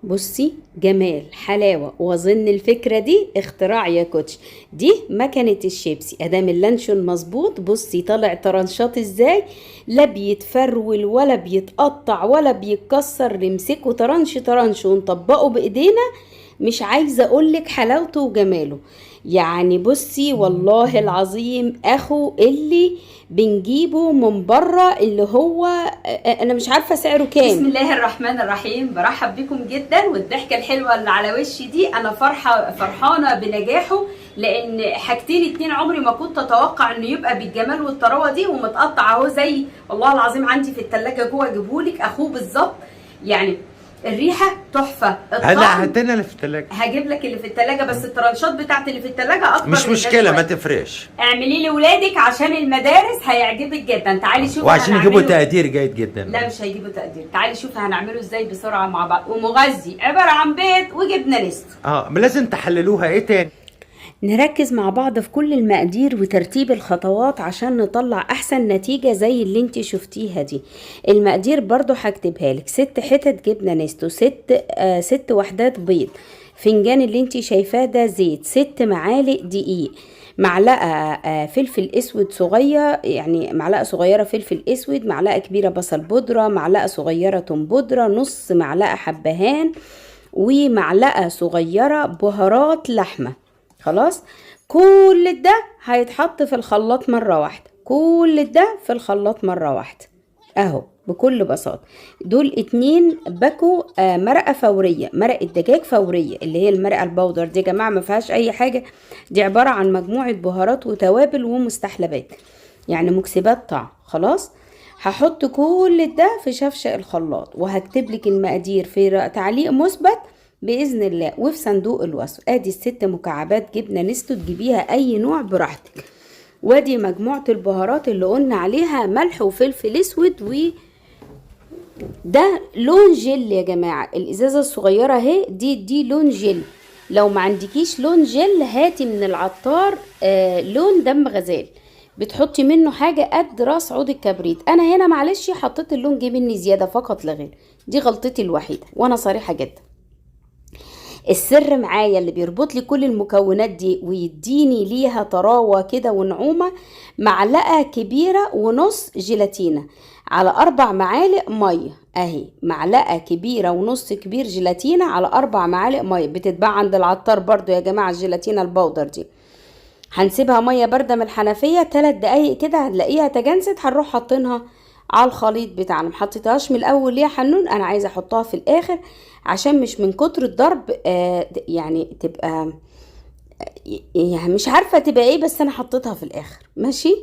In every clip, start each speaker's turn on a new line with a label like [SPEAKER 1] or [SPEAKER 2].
[SPEAKER 1] بصي، جمال حلاوة، واظن الفكرة دي اختراع يا كوتش. دي مكنة الشيبسي ادام اللانشون مظبوط. بصي طالع طرنشات ازاي، لا بيتفرول ولا بيتقطع ولا بيتكسر، نمسكه طرنش طرنش ونطبقه بايدينا. مش عايزة اقولك حلاوته وجماله. يعني بصي والله العظيم اخو اللي بنجيبه من بره، اللي هو انا مش عارفة سعره كام. بسم الله الرحمن الرحيم، برحب بكم جدا، والضحكة الحلوة اللي على وشي دي انا فرحانة بنجاحه، لان حاجتين اتنين عمري ما كنت اتوقع انه يبقى بالجمال والطراوة دي، ومتقطع اهو زي والله العظيم عندي في التلاجة جوه، اجيبهولك اخوه بالظبط. يعني الريحه تحفه،
[SPEAKER 2] هلا هاتنا اللي في الثلاجة.
[SPEAKER 1] هجيب لك اللي في التلاجة، بس الترانشات بتاعت اللي في التلاجة اكتر
[SPEAKER 2] مش
[SPEAKER 1] من
[SPEAKER 2] مشكلة، ما
[SPEAKER 1] شوية.
[SPEAKER 2] تفرقش.
[SPEAKER 1] اعملي لي ولادك عشان المدارس هيعجبك جدا. تعالي شوفي
[SPEAKER 2] وعشان يجيبوا
[SPEAKER 1] هنعمله.
[SPEAKER 2] تقدير جيد جدا.
[SPEAKER 1] لا مش هيجيبوا تقدير. تعالي شوفي هنعمله ازاي بسرعه مع بعض، ومغذي عباره عن بيض وجبنه نستو.
[SPEAKER 2] لازم تحللوها. ايه تاني؟
[SPEAKER 1] نركز مع بعض في كل المقادير وترتيب الخطوات عشان نطلع احسن نتيجة زي اللي انت شفتيها دي. المقادير برضو هكتبها لك: 6 حتت جبنة نستو، 6 وحدات بيض، فنجان اللي انت شايفاه ده زيت، 6 معالق دقيق، معلقة فلفل اسود صغير، يعني معلقة صغيرة فلفل اسود، معلقة كبيرة بصل بودرة، معلقة صغيرة توم بودرة، نص معلقة حبهان، ومعلقة صغيرة بهارات لحمة. خلاص، كل ده هيتحط في الخلاط مرة واحدة، كل ده في الخلاط مرة واحدة اهو بكل بساطة. دول 2 باكو مرقة فورية، مرقة دجاج فورية، اللي هي المرقة البودر دي يا جماعة ما فيهاش اي حاجة، دي عبارة عن مجموعة بهارات وتوابل ومستحلبات، يعني مكسبات طعم. خلاص، هحط كل ده في شفشق الخلاط، وهكتب لك المقادير في تعليق مثبت باذن الله وفي صندوق الوصف. ادي ال6 مكعبات جبنه نستو، تجيبيها اي نوع براحتك. وادي مجموعه البهارات اللي قلنا عليها: ملح وفلفل اسود، ده لون جل يا جماعه. الازازه الصغيره اهي دي لون جل. لو ما عندكيش لون جل هاتي من العطار لون دم غزال، بتحطي منه حاجه قد راس عود الكبريت. انا هنا معلش حطيت اللون جه مني زياده فقط لا غير، دي غلطتي الوحيده وانا صريحه جدا. السر معايا اللي بيربط لي كل المكونات دي ويديني ليها طراوة كده ونعومة: معلقة كبيرة ونص جيلاتينة على 4 معالق مية. اهي معلقة كبيرة ونص كبير جيلاتينة على 4 معالق مية، بتتباع عند العطار برضو يا جماعة الجيلاتينة البودر دي. هنسيبها مية باردة من الحنفية 3 دقايق كده، هتلاقيها تجانست، هنروح حاطينها على الخليط بتاعنا. محطيتهاش من الاول ليه يا حنون؟ انا عايزه احطها في الاخر عشان مش من كتر الضرب يعني تبقى يعني مش عارفه تبقى ايه، بس انا حطيتها في الاخر. ماشي،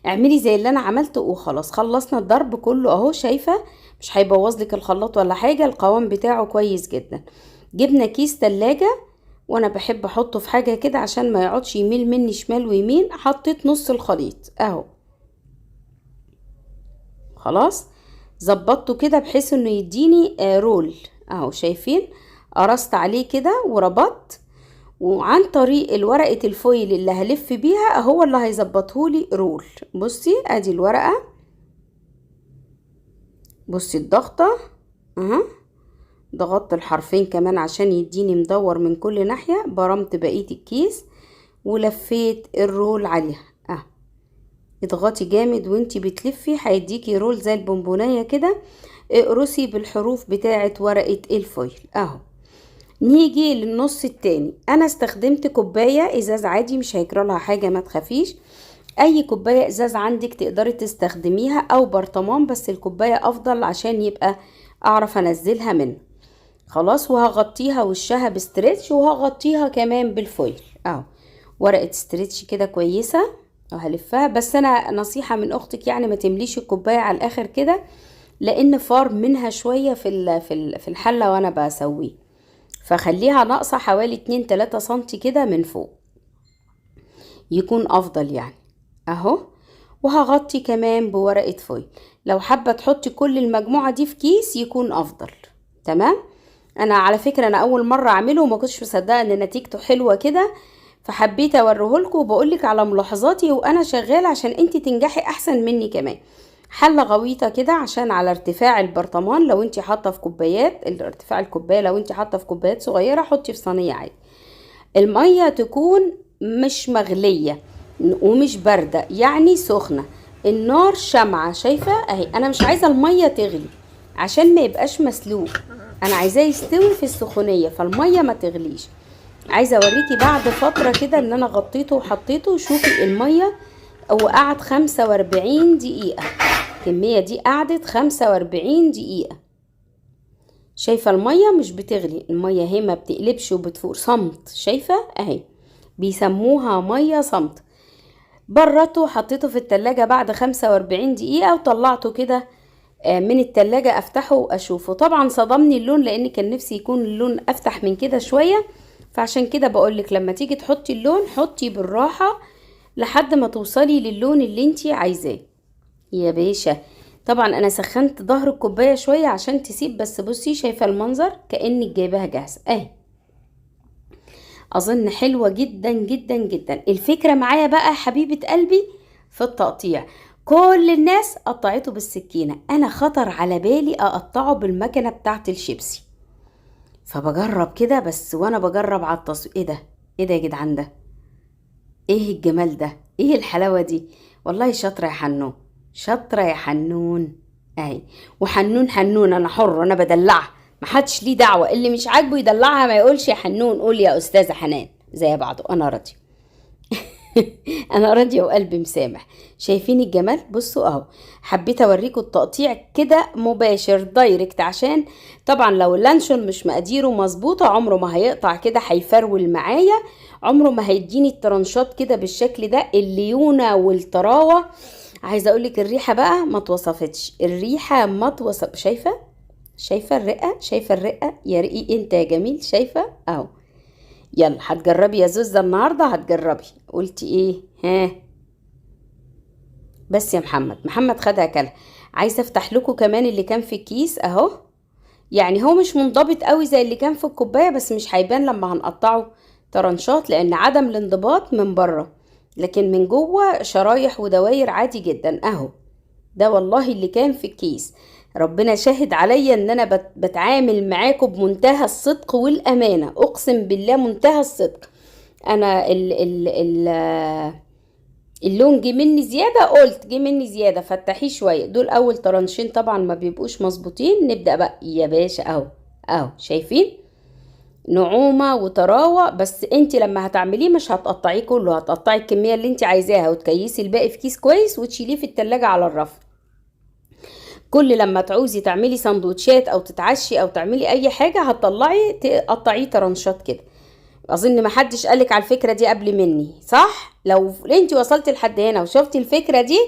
[SPEAKER 1] اعملي زي اللي انا عملته وخلاص. خلصنا الضرب كله اهو، شايفه مش هيبوظ لك الخلاط ولا حاجه، القوام بتاعه كويس جدا. جبنا كيس تلاجة، وانا بحب احطه في حاجه كده عشان ما يقعدش يميل مني شمال ويمين. حطيت نص الخليط اهو. خلاص، ظبطته كده بحيث انه يديني رول اهو، شايفين؟ قرصت عليه كده وربطت، وعن طريق الورقة الفويل اللي هلف بيها هو اللي هيظبطهولي رول. بصي ادي الورقة، بصي الضغطة اها، ضغطت الحرفين كمان عشان يديني مدور من كل ناحية. برمت بقية الكيس ولفيت الرول عليها اهو. اضغطي جامد وانتي بتلفي، هيديكي رول زي البونبونية كده. اقرصي بالحروف بتاعة ورقة الفويل اهو. نيجي للنص التاني، انا استخدمت كوباية ازاز عادي، مش هيجرى لها حاجة ما تخافيش. اي كوباية ازاز عندك تقدري تستخدميها، او برطمان، بس الكوباية افضل عشان يبقى اعرف انزلها منه. خلاص، وهغطيها وشها بستريتش، وهغطيها كمان بالفويل اهو، ورقة ستريتش كده كويسة، وهلفها. بس انا نصيحة من اختك يعني ما تمليش الكوباية على الاخر كده، لان فار منها شوية في الحلة وانا بسويه، فخليها ناقصة حوالي 2-3 سنتي كده من فوق، يكون افضل يعني اهو. وهغطي كمان بورقة فويل. لو حابة تحطي كل المجموعة دي في كيس يكون افضل. تمام. انا على فكرة انا اول مرة اعمله وما كنتش مصدقة ان نتيجته حلوة كده، فحبيت اوريهولكوا وبقولك على ملاحظاتي وانا شغالة عشان انتي تنجحي احسن مني كمان. حله غويطه كده عشان على ارتفاع البرطمان. لو انت حاطه في كوبايات، ارتفاع الكوبايه لو انت حاطه في كوبايات صغيره حطي في صينيه عادي. الميه تكون مش مغليه ومش بارده، يعني سخنه، النار شمعه. شايفه اهي، انا مش عايزه الميه تغلي عشان ما يبقاش مسلوق، انا عايزاه يستوي في السخونيه، فالميه ما تغليش. عايزه اوريكي بعد فتره كده ان انا غطيته وحطيته. شوفي الميه، هو قعد 45 دقيقه، الكميه دي قعدت 45 دقيقه. شايفه الميه مش بتغلي، الميه هي ما بتقلبش وبتفور، صمت. شايفه اهي، بيسموها ميه صمت. برته حطيته في التلاجة بعد 45 دقيقة وطلعته كده من التلاجة افتحه واشوفه. طبعا صدمني اللون لان كان نفسي يكون اللون افتح من كده شوية، فعشان كده بقولك لما تيجي تحطي اللون حطي بالراحة لحد ما توصلي للون اللي انتي عايزاه يا باشا. طبعا انا سخنت ظهر الكوباية شوية عشان تسيب، بس بصي شايفة المنظر كأنك جايباها جاهزة اهي. اظن حلوة جدا جدا جدا. الفكرة معايا بقى حبيبة قلبي في التقطيع. كل الناس قطعته بالسكينة، انا خطر على بالي اقطعه بالمكنة بتاعت الشيبسي، فبجرب كده. بس وانا بجرب على التصوير، ايه ده، ايه ده يا جدعان، ده ايه الجمال ده، ايه الحلاوة دي. والله شاطرة يا حنون، شاطرة يا حنون اهي. وحنون حنون، انا حر، انا بدلعها، محدش ليه دعوة. اللي مش عاجبه يدلعها ما يقولش يا حنون، قول يا استاذة حنان زي بعضه، انا راضية. انا راضية وقلبي مسامح. شايفين الجمال؟ بصوا اهو، حبيت اوريكم التقطيع كده مباشر دايركت، عشان طبعا لو اللانشون مش مقاديره مظبوطة عمره ما هيقطع كده، هيفرول معايا، عمره ما هيديني الترنشات كده بالشكل ده، الليونة والطراوة. عايزة اقولك الريحة بقى ما توصفتش، الريحة ما توصف. شايفة الرقة، شايفة الرقة يا رقي انت يا جميل، شايفة اهو. يلا هتجربي يا زوزة النهاردة، هتجربي. قلتي ايه؟ ها بس يا محمد خدها كلها. عايزة افتح لكم كمان اللي كان في الكيس اهو. يعني هو مش منضبط قوي زي اللي كان في الكوباية، بس مش هيبان لما هنقطعه طرنشات لان عدم الانضباط من بره، لكن من جوه شرايح ودواير عادي جدا اهو. ده والله اللي كان في الكيس. ربنا شاهد عليا ان انا بتعامل معاكم بمنتهى الصدق والامانه، اقسم بالله منتهى الصدق. انا اللون جه مني زياده، قلت جه مني زياده فتحيه شويه. دول اول طرنشين طبعا ما بيبقوش مظبوطين. نبدا بقى يا باشا اهو اهو، شايفين نعومه وطراوه. بس انت لما هتعمليه مش هتقطعيه كله، هتقطعي الكميه اللي انت عايزاها وتكيسي الباقي في كيس كويس وتشيليه في التلاجة على الرف. كل لما تعوزي تعملي سندوتشات او تتعشي او تعملي اي حاجه هتطلعي تقطعيه طرنشات كده. اظن ما حدش قالك على الفكره دي قبل مني، صح؟ لو انت وصلتي لحد هنا وشفتي الفكره دي،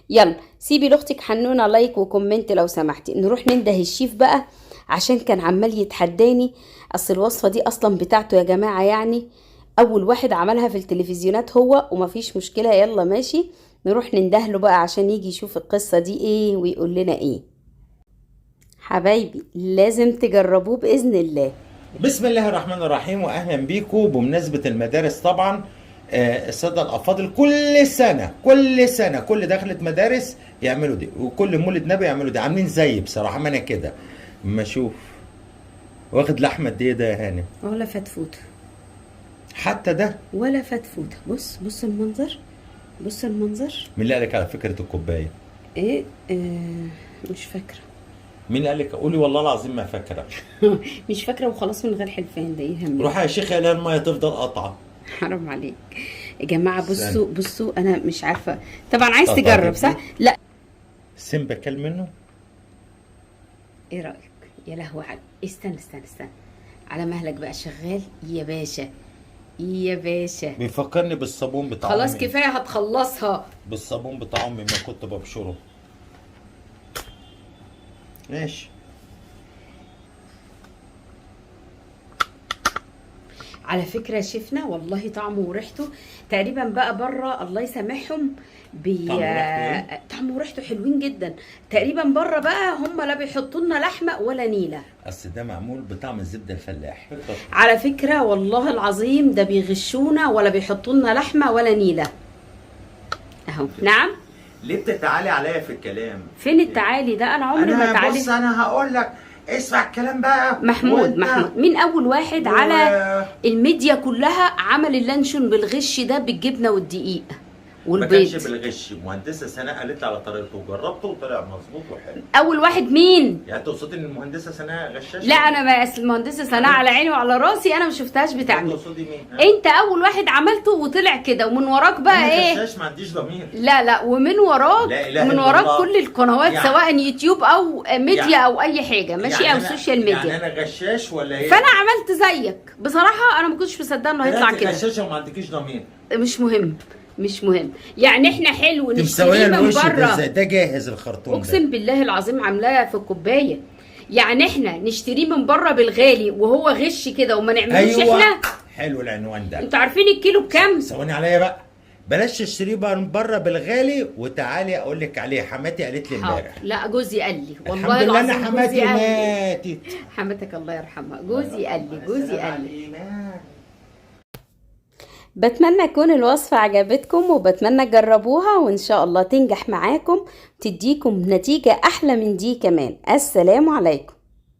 [SPEAKER 1] يلا سيبي لاختك حنونه لايك وكومنت لو سمحتي. نروح ننده الشيف بقى عشان كان عمال يتحداني. اصل الوصفه دي اصلا بتاعته يا جماعه، يعني اول واحد عملها في التلفزيونات هو، ومفيش مشكله. يلا ماشي نروح نندهله بقى عشان يجي يشوف القصه دي ايه ويقول لنا ايه. حبايبي لازم تجربوه بإذن الله.
[SPEAKER 2] بسم الله الرحمن الرحيم، واهلا بيكم. بمناسبه المدارس طبعا الساده الافاضل كل سنه كل دخلة مدارس يعملوا دي، وكل مولد نبي يعملوا دي. عاملين زي بصراحه، ما انا كده اما اشوف واخد لحمه قد ايه ده يا هانم؟
[SPEAKER 1] ولا فتفوت
[SPEAKER 2] حتى ده
[SPEAKER 1] ولا فتفوت. بص المنظر، بص المنظر.
[SPEAKER 2] مين اللي قالك على فكره الكوبايه؟
[SPEAKER 1] ايه مش فاكره.
[SPEAKER 2] مين اللي قالك؟ قولي والله العظيم ما فاكره.
[SPEAKER 1] مش فاكره وخلاص من غير حلفان، ده ايه هم.
[SPEAKER 2] روح يا شيخ يا الميه تفضل قطعه.
[SPEAKER 1] حرام عليك يا جماعه. بصوا انا مش عارفه طبعا. عايز تجرب صح؟ لا
[SPEAKER 2] سيمبا كل منه.
[SPEAKER 1] ايه رايك؟ يا لهوي على، استنى على مهلك بقى شغال يا باشا يا باشا.
[SPEAKER 2] بيفكرني بالصابون بتاع
[SPEAKER 1] خلاص
[SPEAKER 2] أمي.
[SPEAKER 1] كفايه هتخلصها.
[SPEAKER 2] بالصابون بتاع امي ما كنت ببشره. ماشي.
[SPEAKER 1] على فكره شفنا والله طعمه وريحته تقريبا بقى بره، الله يسامحهم طعمه وريحته حلوين جدا. تقريبا بره بقى هم لا بيحطوا لنا لحمه ولا نيله،
[SPEAKER 2] اصل ده معمول بطعم الزبده الفلاح.
[SPEAKER 1] على فكره والله العظيم ده بيغشونا، ولا بيحطوا لنا لحمه ولا نيله اهو. نعم
[SPEAKER 2] ليه بتتعالي عليا في الكلام؟
[SPEAKER 1] فين التعالي ده؟ انا عمري ما
[SPEAKER 2] انا بص
[SPEAKER 1] اتعالي.
[SPEAKER 2] انا هقول لك اسمع الكلام بقى.
[SPEAKER 1] محمود مين اول واحد على الميديا كلها عمل اللانشون بالغش ده بالجبنه والدقيق
[SPEAKER 2] ما كانش
[SPEAKER 1] والبيض؟
[SPEAKER 2] بالغش، مهندسه سناء قالت لي على طريقته وجربته وطلع مظبوط وحلو.
[SPEAKER 1] اول واحد مين؟
[SPEAKER 2] يعني تقصدي ان المهندسه سناء غشاشه؟
[SPEAKER 1] لا انا بس المهندسه سناء على عيني وعلى راسي، انا ما شفتهاش بتعمل.
[SPEAKER 2] تقصدي مين؟
[SPEAKER 1] انت اول واحد عملته وطلع كده، ومن وراك بقى
[SPEAKER 2] انا
[SPEAKER 1] ايه؟
[SPEAKER 2] غشاش ما عنديش ضمير.
[SPEAKER 1] لا ومن وراك،
[SPEAKER 2] لا إله
[SPEAKER 1] من
[SPEAKER 2] إلا
[SPEAKER 1] وراك
[SPEAKER 2] الله.
[SPEAKER 1] كل القنوات
[SPEAKER 2] يعني
[SPEAKER 1] سواء يوتيوب او ميديا
[SPEAKER 2] يعني
[SPEAKER 1] او اي حاجه ماشي،
[SPEAKER 2] يعني
[SPEAKER 1] او
[SPEAKER 2] أنا-
[SPEAKER 1] سوشيال ميديا.
[SPEAKER 2] يعني انا غشاش ولا ايه؟
[SPEAKER 1] فانا عملت زيك بصراحه، انا ما كنتش مصدقه انه هيطلع
[SPEAKER 2] انت
[SPEAKER 1] كده.
[SPEAKER 2] غشاشه وما عندكيش ضمير.
[SPEAKER 1] مش مهم يعني احنا حلو
[SPEAKER 2] تمساويه
[SPEAKER 1] نشتريه من
[SPEAKER 2] الوش ده
[SPEAKER 1] بره.
[SPEAKER 2] ازاي؟ ده جاهز الخرطوم ده.
[SPEAKER 1] اقسم بالله العظيم عاملاه في الكوبايه. يعني احنا نشتريه من بره بالغالي وهو غش كده وما نعملوش
[SPEAKER 2] ايوه
[SPEAKER 1] احنا.
[SPEAKER 2] حلو العنوان ده.
[SPEAKER 1] انتوا عارفين الكيلو بكام؟
[SPEAKER 2] ثواني عليا بقى، بلاش تشتريه من بره بالغالي وتعالي اقول لك عليه. حماتي قالت لي امبارح.
[SPEAKER 1] لا جوزي قال لي والله
[SPEAKER 2] الحمد لله
[SPEAKER 1] العظيم
[SPEAKER 2] انا حماتي
[SPEAKER 1] جوزي قال لي.
[SPEAKER 2] ماتت.
[SPEAKER 1] حماتك الله يرحمها. جوزي قال لي.
[SPEAKER 2] لي.
[SPEAKER 1] بتمنى تكون الوصفة عجبتكم، وبتمنى تجربوها وإن شاء الله تنجح معاكم، تديكم نتيجة أحلى من دي كمان. السلام عليكم.